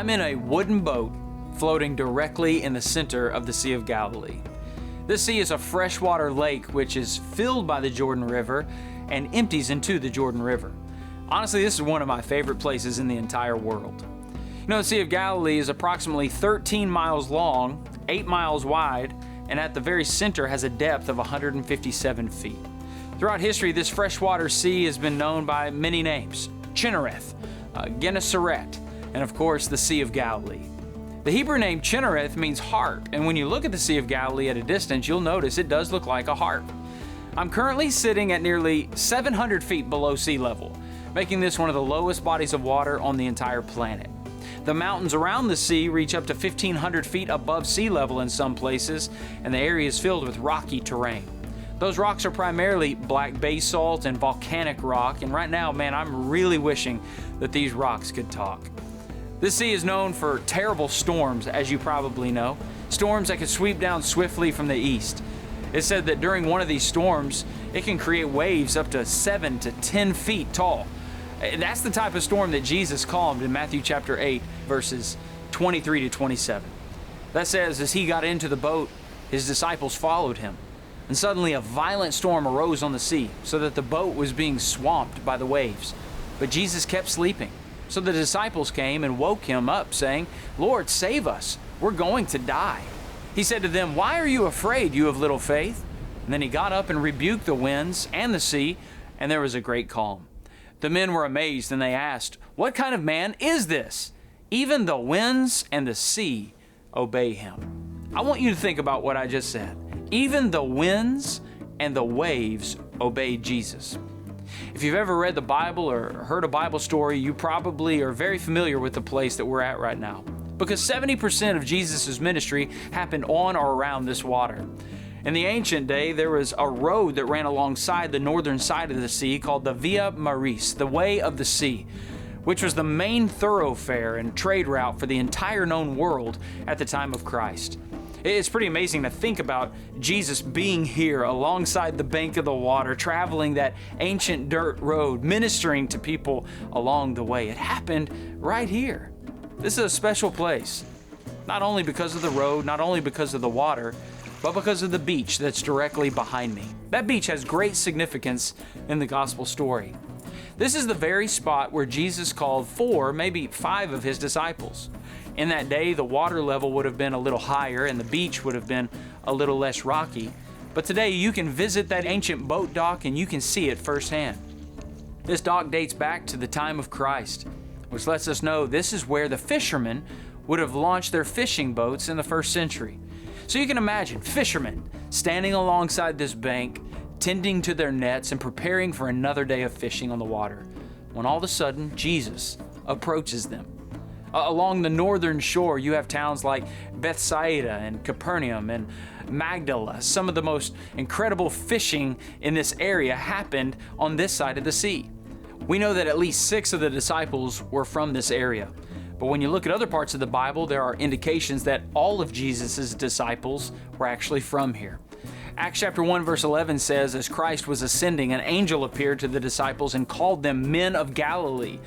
I'm in a wooden boat floating directly in the center of the Sea of Galilee. This sea is a freshwater lake which is filled by the Jordan River and empties into the Jordan River. Honestly, this is one of my favorite places in the entire world. You know, the Sea of Galilee is approximately 13 miles long, 8 miles wide, and at the very center has a depth of 157 feet. Throughout history, this freshwater sea has been known by many names: Chinnereth, Gennesaret, and of course the Sea of Galilee. The Hebrew name Chinnereth means heart, and when you look at the Sea of Galilee at a distance, you'll notice it does look like a heart. I'm currently sitting at nearly 700 feet below sea level, making this one of the lowest bodies of water on the entire planet. The mountains around the sea reach up to 1,500 feet above sea level in some places, and the area is filled with rocky terrain. Those rocks are primarily black basalt and volcanic rock, and right now, man, I'm really wishing that these rocks could talk. This sea is known for terrible storms, as you probably know, storms that can sweep down swiftly from the east. It's said that during one of these storms, it can create waves up to 7 to 10 feet tall. That's the type of storm that Jesus calmed in Matthew chapter 8, verses 23 to 27. That says, as he got into the boat, his disciples followed him. And suddenly a violent storm arose on the sea, so that the boat was being swamped by the waves. But Jesus kept sleeping. So the disciples came and woke him up, saying, "Lord, save us. We're going to die." He said to them, "Why are you afraid, you of little faith?" And then he got up and rebuked the winds and the sea, and there was a great calm. The men were amazed, and they asked, "What kind of man is this? Even the winds and the sea obey him." I want you to think about what I just said. Even the winds and the waves obey Jesus. If you've ever read the Bible or heard a Bible story, you probably are very familiar with the place that we're at right now, because 70% of Jesus' ministry happened on or around this water. In the ancient day, there was a road that ran alongside the northern side of the sea called the Via Maris, the Way of the Sea, which was the main thoroughfare and trade route for the entire known world at the time of Christ. It's pretty amazing to think about Jesus being here alongside the bank of the water, traveling that ancient dirt road, ministering to people along the way. It happened right here. This is a special place, not only because of the road, not only because of the water, but because of the beach that's directly behind me. That beach has great significance in the gospel story. This is the very spot where Jesus called 4, maybe 5 of his disciples. In that day, the water level would have been a little higher and the beach would have been a little less rocky. But today you can visit that ancient boat dock and you can see it firsthand. This dock dates back to the time of Christ, which lets us know this is where the fishermen would have launched their fishing boats in the first century. So you can imagine fishermen standing alongside this bank, tending to their nets and preparing for another day of fishing on the water, when all of a sudden Jesus approaches them. Along the northern shore, you have towns like Bethsaida and Capernaum and Magdala. Some of the most incredible fishing in this area happened on this side of the sea. We know that at least 6 of the disciples were from this area. But when you look at other parts of the Bible, there are indications that all of Jesus' disciples were actually from here. Acts chapter 1 verse 11 says, as Christ was ascending, an angel appeared to the disciples and called them men of Galilee.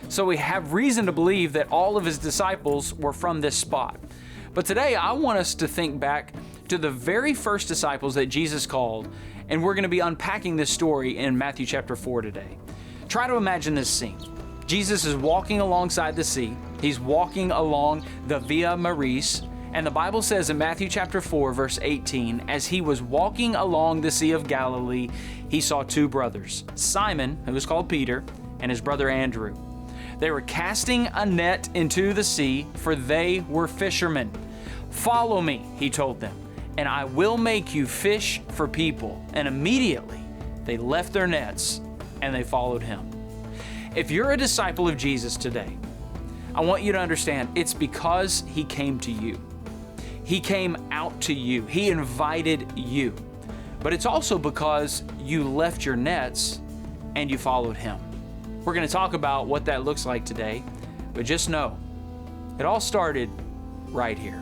So we have reason to believe that all of his disciples were from this spot. But today I want us to think back to the very first disciples that Jesus called, and we're going to be unpacking this story in Matthew chapter 4 today. Try to imagine this scene. Jesus is walking alongside the sea. He's walking along the Via Maris, and the Bible says in Matthew chapter 4 verse 18, as he was walking along the Sea of Galilee, he saw 2 brothers, Simon, who was called Peter, and his brother Andrew. They were casting a net into the sea, for they were fishermen. "Follow me," he told them, "and I will make you fish for people." And immediately they left their nets and they followed him. If you're a disciple of Jesus today, I want you to understand it's because he came to you. He came out to you. He invited you. But it's also because you left your nets and you followed him. We're going to talk about what that looks like today, but just know, it all started right here.